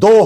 2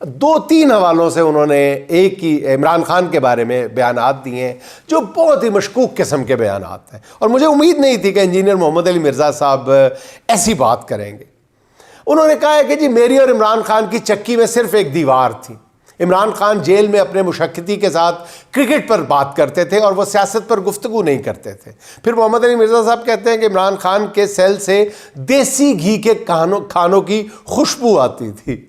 دو تین حوالوں سے انہوں نے ایک ہی عمران خان کے بارے میں بیانات دیے ہیں جو بہت ہی مشکوک قسم کے بیانات ہیں، اور مجھے امید نہیں تھی کہ انجینئر محمد علی مرزا صاحب ایسی بات کریں گے۔ انہوں نے کہا ہے کہ جی میری اور عمران خان کی چکی میں صرف ایک دیوار تھی۔ عمران خان جیل میں اپنے مشقتی کے ساتھ کرکٹ پر بات کرتے تھے اور وہ سیاست پر گفتگو نہیں کرتے تھے۔ پھر محمد علی مرزا صاحب کہتے ہیں کہ عمران خان کے سیل سے دیسی گھی کے کھانوں کی خوشبو آتی تھی۔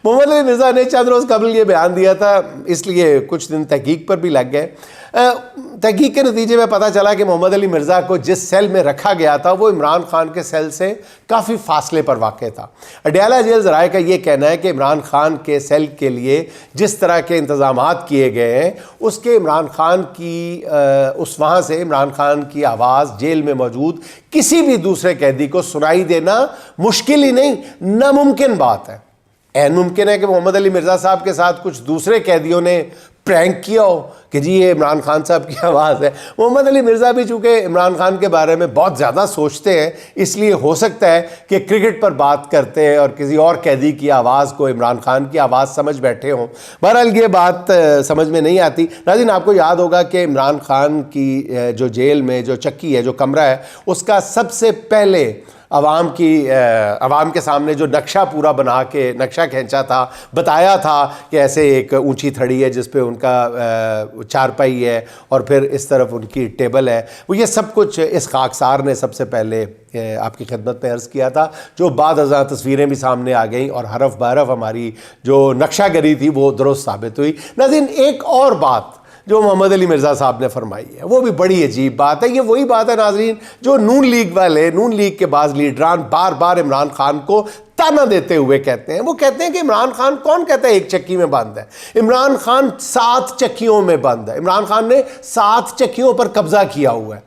محمد علی مرزا نے چند روز قبل یہ بیان دیا تھا، اس لیے کچھ دن تحقیق پر بھی لگ گئے۔ تحقیق کے نتیجے میں پتہ چلا کہ محمد علی مرزا کو جس سیل میں رکھا گیا تھا وہ عمران خان کے سیل سے کافی فاصلے پر واقع تھا۔ اڈیالہ جیل ذرائع کا یہ کہنا ہے کہ عمران خان کے سیل کے لیے جس طرح کے انتظامات کیے گئے ہیں اس کے عمران خان کی وہاں سے عمران خان کی آواز جیل میں موجود کسی بھی دوسرے قیدی کو سنائی دینا مشکل ہی نہیں، ناممکن بات ہے۔ این ممکن ہے کہ محمد علی مرزا صاحب کے ساتھ کچھ دوسرے قیدیوں نے پرینک کیا ہو کہ جی یہ عمران خان صاحب کی آواز ہے۔ محمد علی مرزا بھی چونکہ عمران خان کے بارے میں بہت زیادہ سوچتے ہیں، اس لیے ہو سکتا ہے کہ کرکٹ پر بات کرتے ہیں اور کسی اور قیدی کی آواز کو عمران خان کی آواز سمجھ بیٹھے ہوں۔ بہرحال یہ بات سمجھ میں نہیں آتی۔ ناظرین، آپ کو یاد ہوگا کہ عمران خان کی جو جیل میں جو چکی ہے، جو کمرہ ہے، اس کا سب سے پہلے عوام کے سامنے جو نقشہ پورا بنا کے نقشہ کھینچا تھا، بتایا تھا کہ ایسے ایک اونچی تھڑی ہے جس پہ ان کا چارپائی ہے اور پھر اس طرف ان کی ٹیبل ہے، وہ یہ سب کچھ اس خاکسار نے سب سے پہلے آپ کی خدمت میں عرض کیا تھا، جو بعد ازاں تصویریں بھی سامنے آ گئیں اور حرف بحرف ہماری جو نقشہ گری تھی وہ درست ثابت ہوئی۔ ناظرین، ایک اور بات جو محمد علی مرزا صاحب نے فرمائی ہے وہ بھی بڑی عجیب بات ہے۔ یہ وہی بات ہے ناظرین جو نون لیگ کے بعض لیڈران بار بار عمران خان کو تانا دیتے ہوئے کہتے ہیں۔ وہ کہتے ہیں کہ عمران خان کون کہتا ہے ایک چکی میں بند ہے؟ عمران خان 7 چکیوں میں بند ہے۔ عمران خان نے 7 چکیوں پر قبضہ کیا ہوا ہے۔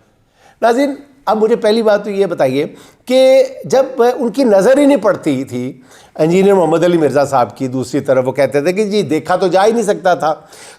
ناظرین، اب مجھے پہلی بات تو یہ بتائیے کہ جب ان کی نظر ہی نہیں پڑتی تھی انجینئر محمد علی مرزا صاحب کی، دوسری طرف وہ کہتے تھے کہ جی دیکھا تو جا ہی نہیں سکتا تھا،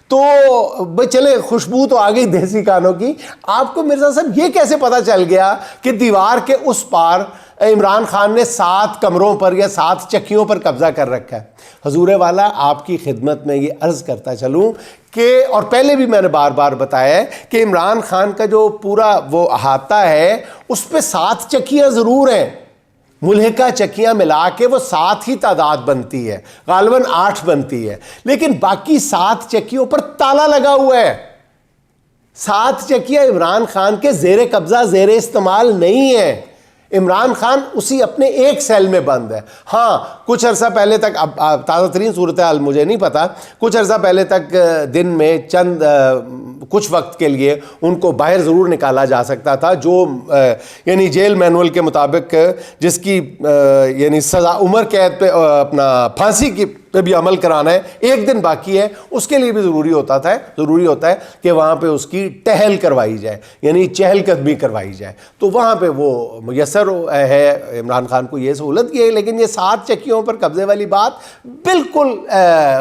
تو بھئی چلے خوشبو تو آ گئی دیسی کھانوں کی، آپ کو مرزا صاحب یہ کیسے پتا چل گیا کہ دیوار کے اس پار عمران خان نے 7 کمروں پر یا 7 چکیوں پر قبضہ کر رکھا ہے؟ حضور والا، آپ کی خدمت میں یہ عرض کرتا چلوں کہ، اور پہلے بھی میں نے بار بار بتایا ہے کہ عمران خان کا جو پورا وہ احاطہ ہے اس پہ 7 چکیاں ضرور ہیں، ملحقہ چکیاں ملا کے وہ 7 ہی تعداد بنتی ہے، غالباً 8 بنتی ہے، لیکن باقی 7 چکیوں پر تالا لگا ہوا ہے۔ 7 چکیاں عمران خان کے زیر قبضہ، زیر استعمال نہیں ہیں۔ عمران خان اسی اپنے ایک سیل میں بند ہے۔ ہاں، کچھ عرصہ پہلے تک، اب تازہ ترین صورتحال مجھے نہیں پتا، کچھ عرصہ پہلے تک دن میں کچھ وقت کے لیے ان کو باہر ضرور نکالا جا سکتا تھا، جو یعنی جیل مینول کے مطابق جس کی یعنی سزا عمر قید پہ اپنا پھانسی کی پہ بھی عمل کرانا ہے، 1 دن باقی ہے، اس کے لیے بھی ضروری ہوتا ہے کہ وہاں پہ اس کی ٹہل کروائی جائے، یعنی چہل قدمی کروائی جائے، تو وہاں پہ وہ میسر ہے عمران خان کو یہ سہولت کی ہے۔ لیکن یہ 7 چکیوں پر قبضے والی بات بالکل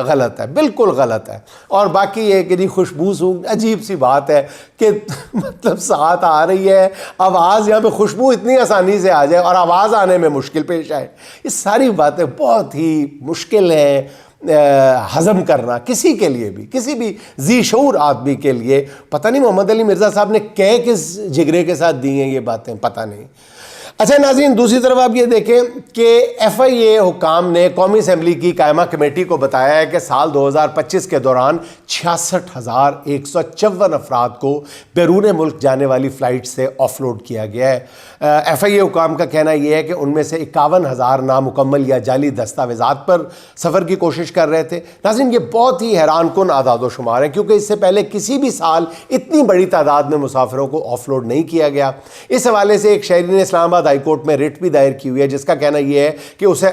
غلط ہے، بالکل غلط ہے۔ اور باقی یہ کہ خوشبو عجیب سی بات ہے کہ مطلب 7 آ رہی ہے، آواز یہاں پہ خوشبو اتنی آسانی سے آ جائے اور آواز آنے میں مشکل پیش آئے، یہ ساری باتیں بہت ہی مشکل ہیں ہضم کرنا کسی کے لیے بھی، کسی بھی ذی شعور آدمی کے لیے۔ پتہ نہیں محمد علی مرزا صاحب نے کس جگرے کے ساتھ دی ہیں یہ باتیں، پتہ نہیں۔ اچھا ناظرین، دوسری طرف آپ یہ دیکھیں کہ ایف آئی اے حکام نے قومی اسمبلی کی قائمہ کمیٹی کو بتایا ہے کہ سال 2025 کے دوران 66,154 افراد کو بیرون ملک جانے والی فلائٹ سے آف لوڈ کیا گیا ہے۔ ایف آئی اے حکام کا کہنا یہ ہے کہ ان میں سے 51,000 نامکمل یا جعلی دستاویزات پر سفر کی کوشش کر رہے تھے۔ ناظرین، یہ بہت ہی حیران کن اعداد و شمار ہیں، کیونکہ اس سے پہلے کسی بھی سال اتنی بڑی تعداد میں مسافروں کو آف لوڈ نہیں کیا گیا۔ اس حوالے سے ایک شہری نے اسلام آباد ہائی کورٹ میں ریٹ بھی دائر کی ہوئی ہے، جس کا کہنا یہ ہے کہ اسے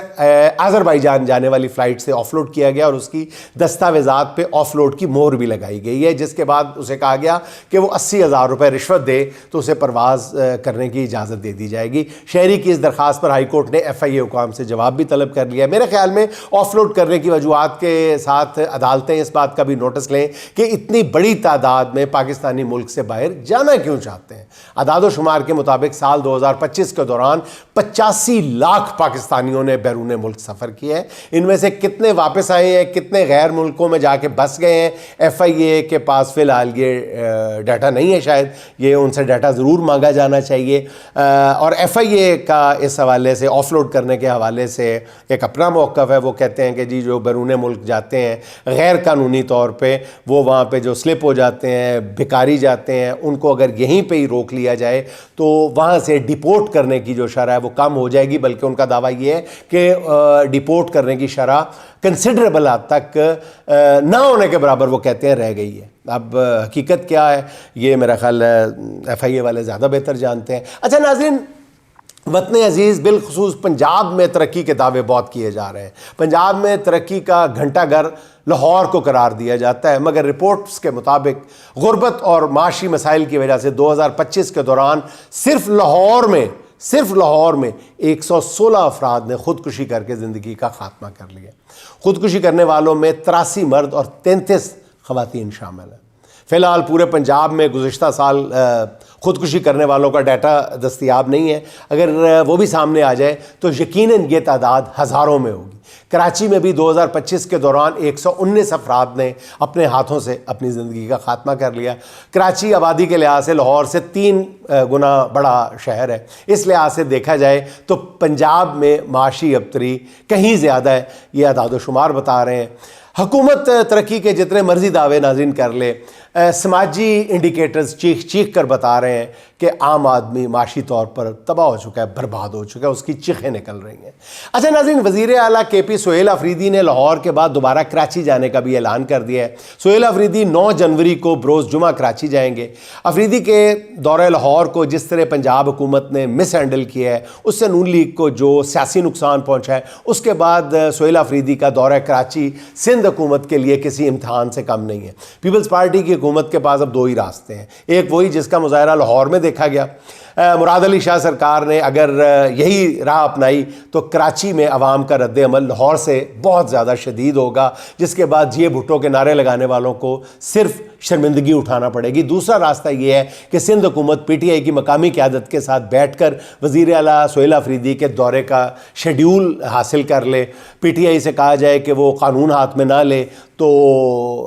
آذربائیجان جانے والی فلائٹ سے آف لوڈ کیا گیا اور اس کی دستاویزات پہ آف لوڈ کی مہر بھی لگائی گئی ہے، جس کے بعد اسے کہا گیا کہ وہ 80,000 روپے رشوت دے تو اسے پرواز کرنے کی اجازت دے دی جائے گی۔ شہری کی اس درخواست پر ہائی کورٹ نے ایف آئی اے حکام سے جواب بھی طلب کر لیا۔ میرے خیال میں آف لوڈ کرنے کی وجوہات کے ساتھ عدالتیں اس بات کا بھی نوٹس لیں کہ اتنی بڑی تعداد میں پاکستانی ملک سے باہر جانا کیوں چاہتے ہیں۔ اعداد و شمار کے مطابق سال 2025 کے دوران 85 لاکھ پاکستانیوں نے بیرون ملک سفر کیا ہے. ان میں سے کتنے واپس آئے ہیں, کتنے غیر ملکوں میں جا کے بس گئے ہیں, ایف آئی اے کے پاس فی الحال یہ ڈیٹا نہیں ہے. شاید یہ ان سے ڈیٹا ضرور مانگا جانا چاہیے. اور ایف آئی اے کا اس حوالے سے آف لوڈ کرنے کے حوالے سے ایک اپنا موقف ہے. وہ کہتے ہیں کہ جی جو بیرون ملک جاتے ہیں غیر قانونی طور پہ, وہ وہاں پہ جو سلپ ہو جاتے ہیں, بھکاری جاتے ہیں, ان کو اگر یہیں پہ ہی روک لیا جائے تو وہاں سے ڈیپورٹ کرنے کی جو شرح ہے وہ کم ہو جائے گی. بلکہ ان کا دعویٰ یہ ہے کہ ڈیپورٹ کرنے کی شرح کنسیڈریبل حد تک نہ ہونے کے برابر وہ کہتے ہیں رہ گئی ہے. اب حقیقت کیا ہے یہ میرا خیال ایف آئی اے والے زیادہ بہتر جانتے ہیں. اچھا ناظرین, وطن عزیز بالخصوص پنجاب میں ترقی کے دعوے بہت کیے جا رہے ہیں. پنجاب میں ترقی کا گھنٹہ گھر لاہور کو قرار دیا جاتا ہے, مگر رپورٹس کے مطابق غربت اور معاشی مسائل کی وجہ سے 2025 کے دوران صرف لاہور میں 116 افراد نے خودکشی کر کے زندگی کا خاتمہ کر لیا. خودکشی کرنے والوں میں 83 مرد اور 33 خواتین شامل ہیں. فی الحال پورے پنجاب میں گزشتہ سال خودکشی کرنے والوں کا ڈیٹا دستیاب نہیں ہے. اگر وہ بھی سامنے آ جائے تو یقیناً یہ تعداد ہزاروں میں ہوگی. کراچی میں بھی 2025 کے دوران 119 افراد نے اپنے ہاتھوں سے اپنی زندگی کا خاتمہ کر لیا. کراچی آبادی کے لحاظ سے لاہور سے 3 گنا بڑا شہر ہے. اس لحاظ سے دیکھا جائے تو پنجاب میں معاشی ابتری کہیں زیادہ ہے, یہ اعداد و شمار بتا رہے ہیں. حکومت ترقی کے جتنے مرضی دعوے ناظرین کر لے, سماجی انڈیکیٹرز چیخ کر بتا رہے ہیں کہ عام آدمی معاشی طور پر تباہ ہو چکا ہے, برباد ہو چکا ہے, اس کی چیخیں نکل رہی ہیں. اچھا ناظرین, وزیر اعلیٰ کے پی سہیل آفریدی نے لاہور کے بعد دوبارہ کراچی جانے کا بھی اعلان کر دیا ہے. سہیل آفریدی 9 جنوری کو بروز جمعہ کراچی جائیں گے. آفریدی کے دورہ لاہور کو جس طرح پنجاب حکومت نے مس ہینڈل کیا ہے, اس سے نون لیگ کو جو سیاسی نقصان پہنچا ہے, اس کے بعد سہیل آفریدی کا دورہ کراچی سندھ حکومت کے لیے کسی امتحان سے کم نہیں ہے. پیپلز پارٹی کی حکومت کے پاس اب 2 ہی راستے ہیں. ایک وہی جس کا مظاہرہ لاہور میں دیکھا گیا, مراد علی شاہ سرکار نے اگر یہی راہ اپنائی تو کراچی میں عوام کا رد عمل لاہور سے بہت زیادہ شدید ہوگا, جس کے بعد جی بھٹو کے نعرے لگانے والوں کو صرف شرمندگی اٹھانا پڑے گی. دوسرا راستہ یہ ہے کہ سندھ حکومت پی ٹی آئی کی مقامی قیادت کے ساتھ بیٹھ کر وزیر اعلیٰ سہیل آفریدی کے دورے کا شیڈیول حاصل کر لے. پی ٹی آئی سے کہا جائے کہ وہ قانون ہاتھ میں نہ لے تو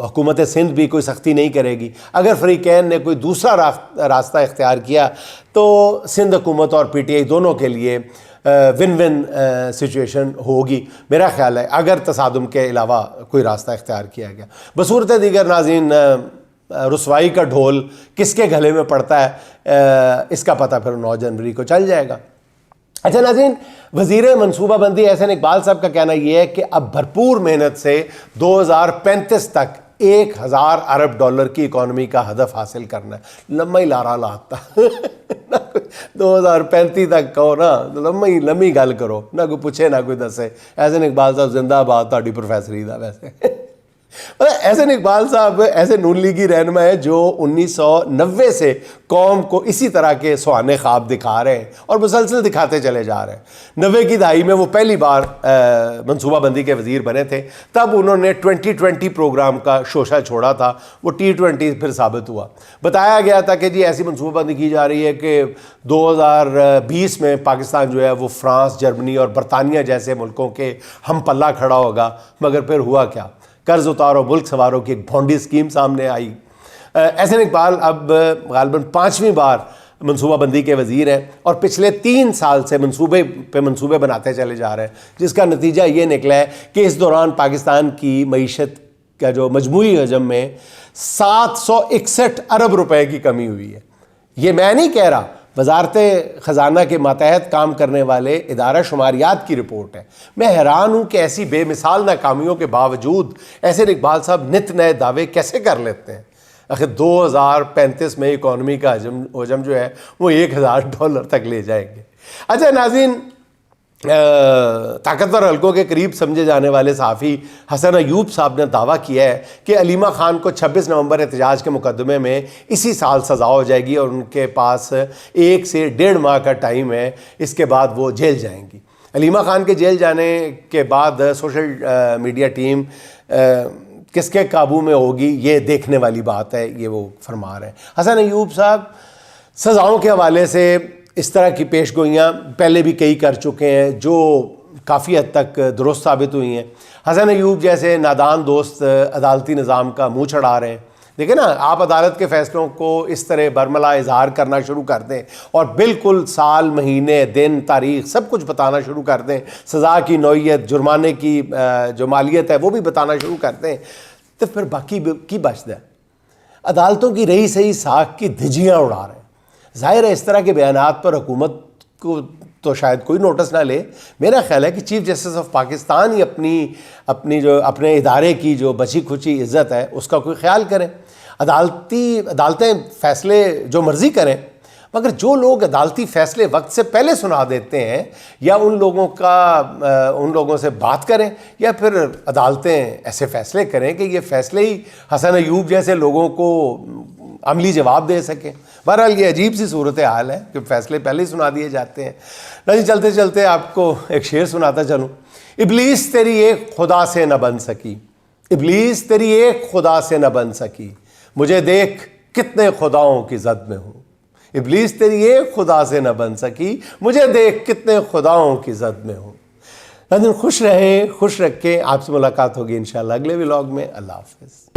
حکومت سندھ بھی کوئی سختی نہیں کرے گی. اگر فریقین نے کوئی دوسرا راستہ اختیار کیا تو سندھ حکومت اور پی ٹی آئی دونوں کے لیے ون ون سچویشن ہوگی میرا خیال ہے, اگر تصادم کے علاوہ کوئی راستہ اختیار کیا گیا. بصورت دیگر ناظرین, رسوائی کا ڈھول کس کے گلے میں پڑتا ہے اس کا پتہ پھر 9 جنوری کو چل جائے گا. اچھا ناظرین, وزیر منصوبہ بندی احسن اقبال صاحب کا کہنا یہ ہے کہ اب بھرپور محنت سے 2035 تک 1000 ارب ڈالر کی اکانومی کا ہدف حاصل کرنا ہے. لمبا ہی لارا لاتا 2035 تک کہو نا, لمبی گل کرو, نہ کوئی پوچھے نہ کوئی دسے. احسن اقبال صاحب زندہ آباد, تہاڈی پروفیسری دا ویسے. احسن اقبال صاحب ایسے نون لیگی رہنما ہے جو 1990 سے قوم کو اسی طرح کے سہانے خواب دکھا رہے ہیں اور مسلسل دکھاتے چلے جا رہے ہیں. 90 کی دہائی میں وہ پہلی بار منصوبہ بندی کے وزیر بنے تھے. تب انہوں نے 2020 پروگرام کا شوشہ چھوڑا تھا, وہ T20 پھر ثابت ہوا. بتایا گیا تھا کہ جی ایسی منصوبہ بندی کی جا رہی ہے کہ 2020 میں پاکستان جو ہے وہ فرانس, جرمنی اور برطانیہ جیسے ملکوں کے ہم پلہ کھڑا ہوگا. مگر پھر ہوا کیا؟ قرض اتارو ملک سوارو کی ایک بھونڈی اسکیم سامنے آئی. احسن اقبال اب غالباً 5ویں بار منصوبہ بندی کے وزیر ہیں اور پچھلے 3 سال سے منصوبے بناتے چلے جا رہے ہیں, جس کا نتیجہ یہ نکلا ہے کہ اس دوران پاکستان کی معیشت کا جو مجموعی حجم میں 761 ارب روپے کی کمی ہوئی ہے. یہ میں نہیں کہہ رہا, وزارت خزانہ کے ماتحت کام کرنے والے ادارہ شماریات کی رپورٹ ہے. میں حیران ہوں کہ ایسی بے مثال ناکامیوں کے باوجود احسن اقبال صاحب نت نئے دعوے کیسے کر لیتے ہیں. آخر 2035 میں اکانومی کا حجم جو ہے وہ 1000 ڈالر تک لے جائیں گے. اچھا ناظرین, طاقتور حلقوں کے قریب سمجھے جانے والے صحافی حسن ایوب صاحب نے دعویٰ کیا ہے کہ علیمہ خان کو 26 نومبر احتجاج کے مقدمے میں اسی سال سزا ہو جائے گی اور ان کے پاس 1 سے 1.5 ماہ کا ٹائم ہے, اس کے بعد وہ جیل جائیں گی. علیمہ خان کے جیل جانے کے بعد سوشل میڈیا ٹیم کس کے قابو میں ہوگی یہ دیکھنے والی بات ہے, یہ وہ فرما رہے ہیں. حسن ایوب صاحب سزاؤں کے حوالے سے اس طرح کی پیش گوئیاں پہلے بھی کئی کر چکے ہیں جو کافی حد تک درست ثابت ہوئی ہیں. حسن ایوب جیسے نادان دوست عدالتی نظام کا منہ چڑھا رہے ہیں. دیکھیں نا, آپ عدالت کے فیصلوں کو اس طرح برملا اظہار کرنا شروع کر دیں اور بالکل سال, مہینے, دن, تاریخ سب کچھ بتانا شروع کر دیں, سزا کی نوعیت, جرمانے کی جو مالیت ہے وہ بھی بتانا شروع کر دیں, تو پھر باقی کی بچتا ہے؟ عدالتوں کی رہی سہی ساکھ کی دھجیاں اڑا رہے ہیں. ظاہر ہے اس طرح کے بیانات پر حکومت کو تو شاید کوئی نوٹس نہ لے. میرا خیال ہے کہ چیف جسٹس آف پاکستان ہی اپنے ادارے کی جو بچی کھچی عزت ہے اس کا کوئی خیال کریں. عدالتیں فیصلے جو مرضی کریں, مگر جو لوگ عدالتی فیصلے وقت سے پہلے سنا دیتے ہیں یا ان لوگوں سے بات کریں, یا پھر عدالتیں ایسے فیصلے کریں کہ یہ فیصلے ہی حسن ایوب جیسے لوگوں کو عملی جواب دے سکیں. بہرحال یہ عجیب سی صورتحال ہے کہ فیصلے پہلے ہی سنا دیے جاتے ہیں. نہیں, چلتے چلتے آپ کو ایک شعر سناتا چلوں. ابلیس تیری ایک خدا سے نہ بن سکی, ابلیس تیری ایک خدا سے نہ بن سکی, مجھے دیکھ کتنے خداؤں کی زد میں ہوں. ابلیس تیری ایک خدا سے نہ بن سکی, مجھے دیکھ کتنے خداؤں کی زد میں ہوں. ناظرین خوش رہیں, خوش رکھیں. آپ سے ملاقات ہوگی انشاءاللہ اگلے ولاگ میں. اللہ حافظ.